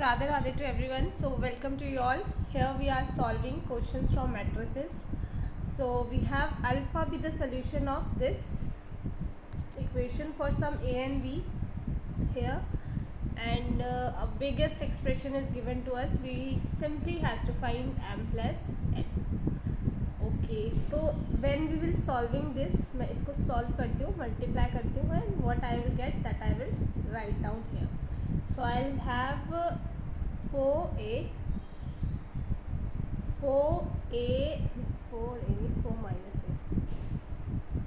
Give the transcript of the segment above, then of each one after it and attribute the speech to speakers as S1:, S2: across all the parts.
S1: Radhe Radhe to everyone. So welcome to you all. Here we are solving questions from matrices. So we have alpha be the solution of this equation for some a and b here, and a biggest expression is given to us. We simply has to find m plus n. Okay तो when we will solving this, मैं इसको solve करती हूँ, multiply करती हूँ, and what I will get that I will write down here. So I will have 4a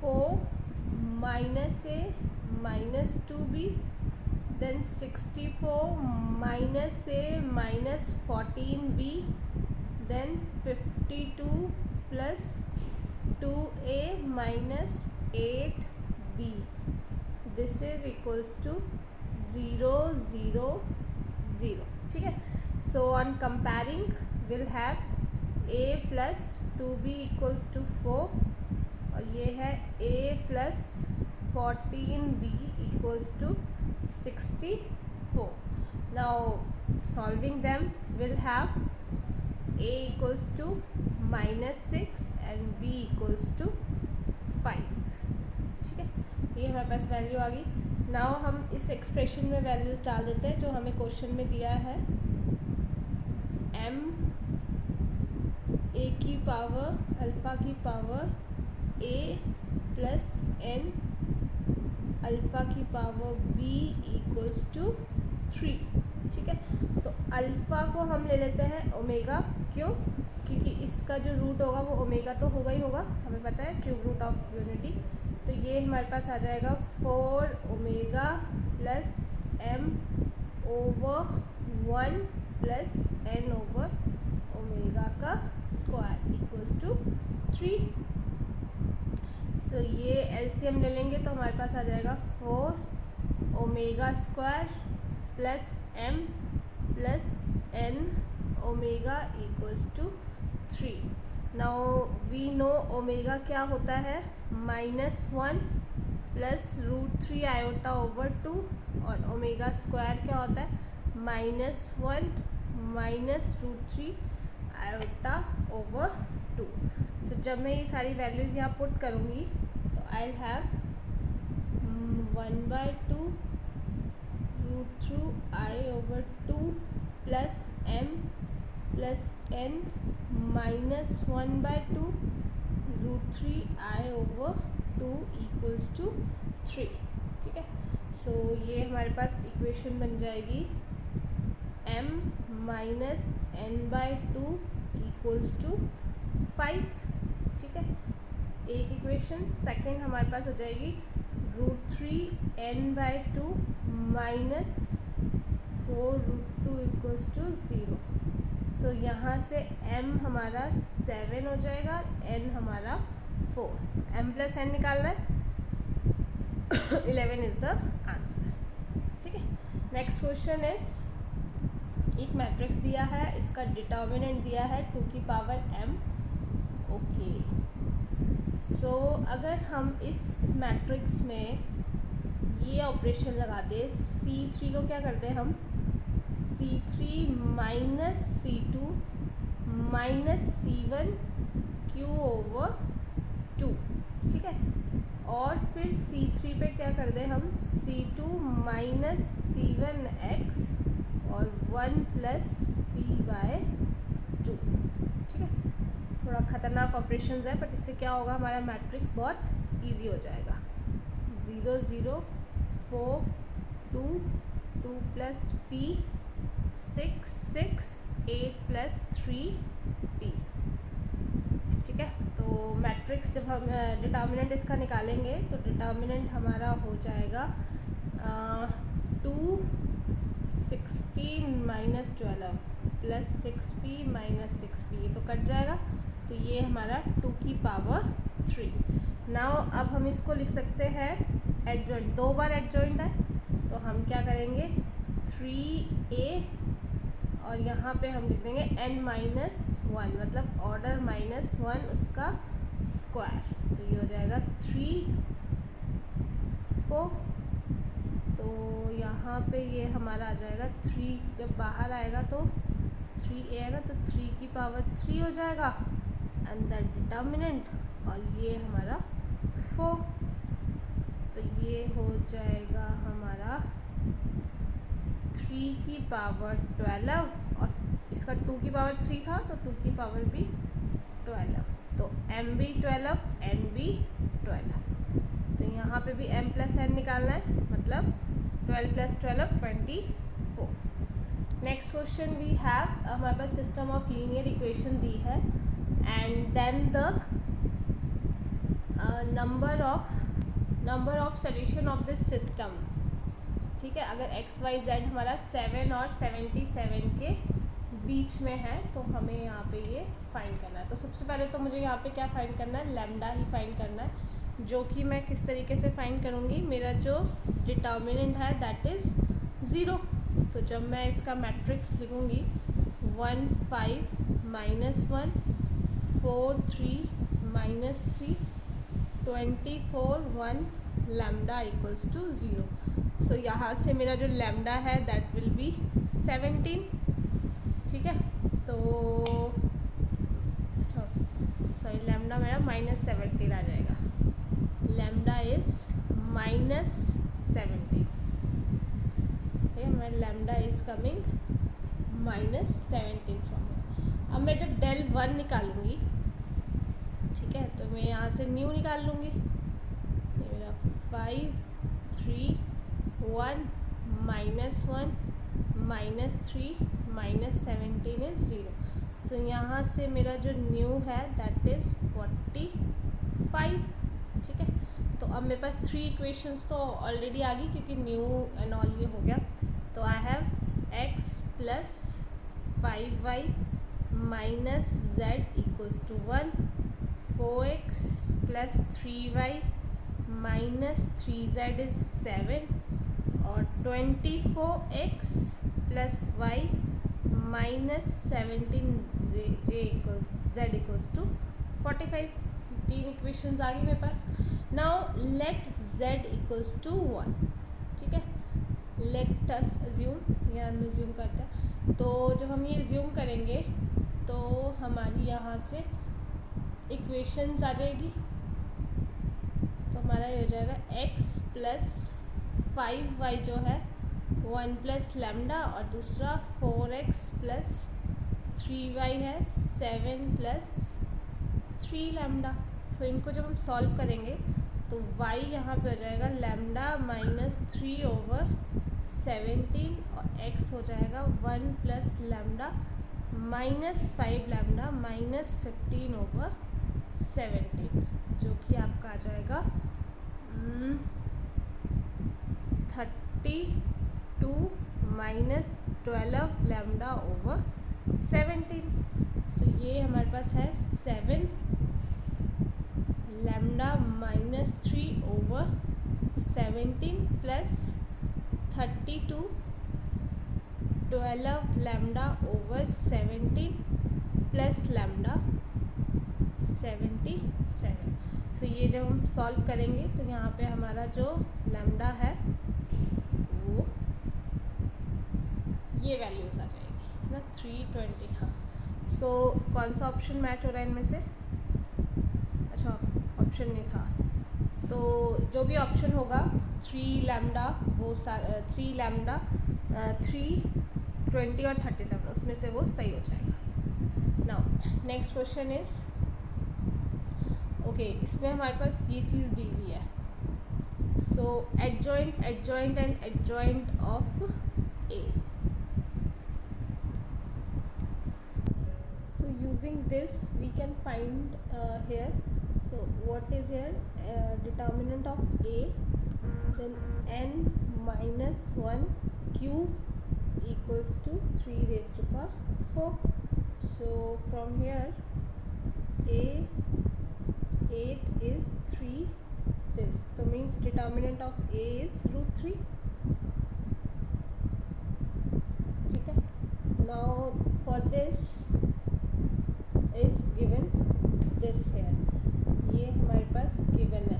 S1: 4 minus a minus 2b, then 64 minus a minus 14b, then 52 plus 2a minus 8b. This is equals to 0 0 0. ठीक है. So on comparing we'll have a plus 2b equals to 4 और ये है a plus 14b equals to 64. Now solving them we'll have a equals to -6 and b equals to 5. ठीक है, ये हमारे पास value आ गई. नाउ हम इस एक्सप्रेशन में वैल्यूज़ डाल देते हैं जो हमें क्वेश्चन में दिया है. m a की पावर अल्फ़ा की power a plus n alpha की पावर b इक्वल्स टू 3. ठीक है, तो अल्फ़ा को हम ले लेते हैं ओमेगा. क्यों? क्योंकि इसका जो रूट होगा वो ओमेगा तो होगा ही होगा, हमें पता है, क्यूब रूट ऑफ यूनिटी. तो ये हमारे पास आ जाएगा 4 omega plus m over 1 plus n over omega का स्क्वायर इक्वल्स टू 3. सो ये एलसीएम ले लेंगे तो हमारे पास आ जाएगा 4 omega square plus m plus n omega equals to 3. Now we know omega क्या होता है, -1 प्लस √3 आयोटा ओवर 2, और ओमेगा स्क्वायर क्या होता है, -1 माइनस √3 आयोटा ओवर 2. सो जब मैं ये सारी वैल्यूज़ यहाँ पुट करूँगी तो I will have 1/2 √3 i over 2 plus m plus n minus 1/2 √3 i over 2 equals to 3. ठीक है, सो ये हमारे पास इक्वेशन बन जाएगी m minus n/2 equals to 5. ठीक है, एक इक्वेशन. सेकंड हमारे पास हो जाएगी √3 n/2 माइनस 4√2 इक्वल्स टू 0. सो यहाँ से m हमारा 7 हो जाएगा, n हमारा 4. m प्लस n निकालना है, 11 इज़ द आंसर. ठीक है, नेक्स्ट क्वेश्चन इज, एक मैट्रिक्स दिया है, इसका डिटर्मिनेंट दिया है 2 की पावर m. ओके, सो अगर हम इस मैट्रिक्स में ये ऑपरेशन लगा दें, C3 को क्या करते हैं हम, C3 minus C2 minus C1 Q over 2. ठीक है, और फिर C3 पे क्या कर दें हम, C2 माइनस C1 x और 1 प्लस p/2. ठीक है, थोड़ा ख़तरनाक ऑपरेशंस है, बट इससे क्या होगा, हमारा मैट्रिक्स बहुत इजी हो जाएगा. 0 0 4 2 2 प्लस p 6 6 8 प्लस 3p. ठीक है, तो मैट्रिक्स जब हम डिटर्मिनेंट इसका निकालेंगे तो डिटर्मिनेंट हमारा हो जाएगा 2 16 minus 12 plus 6p minus 6p. ये तो कट जाएगा, तो ये हमारा 2 की पावर 3. नाउ अब हम इसको लिख सकते हैं एडजॉइंट, 2 बार एडजॉइंट है, तो हम क्या करेंगे 3a और यहाँ पे हम लिख देंगे n-1, मतलब ऑर्डर -1 उसका स्क्वायर. तो ये हो जाएगा 3 4. तो यहाँ पे ये हमारा आ जाएगा 3, जब बाहर आएगा तो 3a है ना, तो 3 की पावर 3 हो जाएगा एंड द डिटर्मिनेंट, और ये हमारा 4, तो ये हो जाएगा हमारा 3 की पावर 12, और इसका 2 की पावर 3 था तो 2 की पावर भी 12, तो m भी 12 n भी 12, तो यहाँ पे भी m प्लस n निकालना है, मतलब 12 plus 12 24। Next question we have, हमारे पास सिस्टम ऑफ लीनियर इक्वेशन दी है and then the number of solution of this system. ठीक है, अगर x y z हमारा 7 और 77 के बीच में है तो हमें यहाँ पे ये फाइंड करना है। तो सबसे पहले तो मुझे यहाँ पे क्या फाइंड करना है, लैम्डा ही फाइंड करना है, जो कि मैं किस तरीके से फाइंड करूँगी, मेरा जो डिटर्मिनेंट है दैट इज़ 0। तो जब मैं इसका मैट्रिक्स लिखूँगी 1 5 -1 4 3 -3 24 1 लैम्डा इक्वल्स टू 0। सो यहाँ से मेरा जो लैम्डा है दैट विल बी 17। ठीक है, तो सॉरी लैम्डा मेरा -17 आ जाएगा, लैम्डा इज़ -17। ठीक है, मैं lambda is coming -17 from here. अब मैं जब del 1 निकालूंगी, ठीक है, तो मैं यहाँ से न्यू निकाल लूँगी, ये मेरा 5 3 1 -1 -3 -17 इज़ 0। सो यहाँ से मेरा जो न्यू है दैट इज़ 45। ठीक है, तो अब मेरे पास 3 इक्वेशंस तो ऑलरेडी आ गई क्योंकि न्यू एंड ऑल ये हो गया। तो I have x plus 5y minus z equals to 1, 4x plus 3y minus 3z is 7, और 24x plus y minus 17 z equals to 45। 3 equations आ गई मेरे पास। Now let z equals to 1। ठीक है, लेट अस अज्यूम, या assume करते हैं, तो जब हम ये अज्यूम करेंगे तो हमारी यहाँ से इक्वेशंस आ जाएगी। तो हमारा ये हो जाएगा x प्लस 5y जो है 1 प्लस लैम्डा, और दूसरा 4x प्लस 3y है 7 प्लस 3 लैम्डा। तो इनको जब हम सॉल्व करेंगे तो y यहाँ पे हो जाएगा लैम्डा -3 ओवर 17, और x हो जाएगा 1 प्लस लैम्डा -5 लैम्डा -15 ओवर 17, जो कि आपका आ जाएगा 32 -12 लैम्डा ओवर 17। सो ये हमारे पास है 7 lambda -3 over 17 plus 32 12 lambda over 17 plus lambda 77। सो ये जब हम सॉल्व करेंगे तो यहाँ पे हमारा जो लैम्डा है वो ये वैल्यूज़ आ जाएगी ना, 320। हाँ, सो कौन सा ऑप्शन मैच हो रहा है इनमें से? अच्छा, ऑप्शन नहीं था, तो जो भी ऑप्शन होगा 3 लैम्डा, वो 3 लैम्डा 320 और 37 उसमें से वो सही हो जाएगा। Now next question is okay, इसमें हमारे पास ये चीज़ दी हुई है। So adjoint and adjoint of A. So using this we can find here, so what is here, determinant of a, then n minus 1 cube equals to 3 raised to power 4. So from here a 8 is 3 this, so means determinant of a is √3. ठीक है, now for this is given this here, ये हमारे पास given है,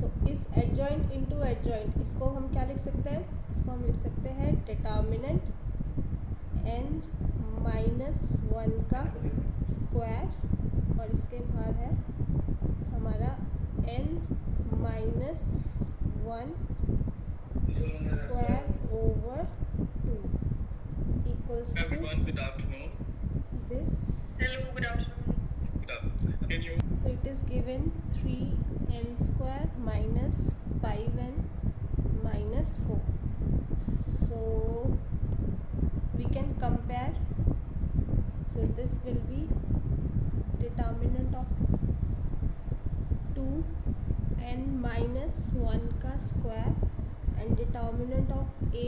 S1: तो इस adjoint into adjoint इसको हम क्या लिख सकते हैं, इसको हम लिख सकते हैं डिटर्मिनेंट n -1 का स्क्वायर और इसके बाहर है हमारा n -1 square over 2 equals to
S2: Everyone, good afternoon.
S1: this.
S2: Hello, good afternoon. Good afternoon. Can you?
S1: So it is given 3n square minus 5n minus 4. So we can compare. So this will be determinant of 2n minus 1 का square and determinant of a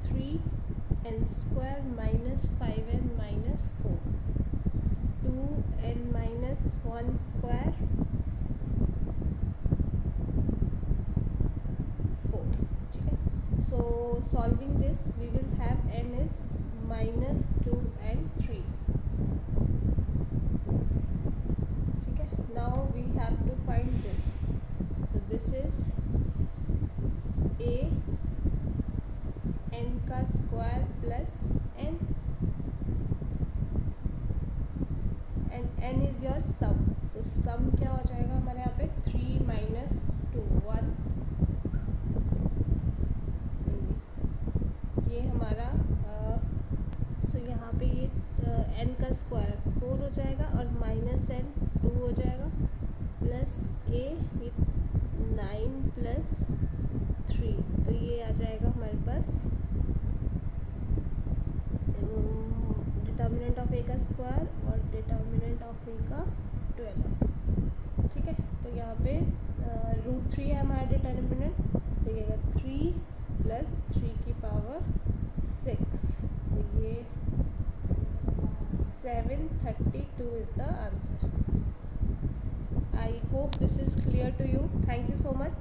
S1: 3n square minus 5n minus 4. 2n minus 1 square 4. ठीक है. So solving this we will have n is minus 2 and 3. ठीक है. Now we have to find this. So this is a n का square plus n and n is your sum. तो sum क्या हो जाएगा हमारे यहाँ पे 3 माइनस 2 1. ये हमारा सो यहाँ पे ये n का स्क्वायर 4 हो जाएगा और माइनस n 2 हो जाएगा प्लस a ये 9 प्लस 3. तो ये आ जाएगा हमारे पास डिटर्मिनेंट ऑफ ए का स्क्वायर और डिटर्मिनेंट ऑफ ए का 12. ठीक है. तो यहाँ पे √3 है हमारा डिटर्मिनेंट. तो ये 3 प्लस 3 की पावर 6. तो ये 732 is the answer. I hope this is clear to you. Thank you so much.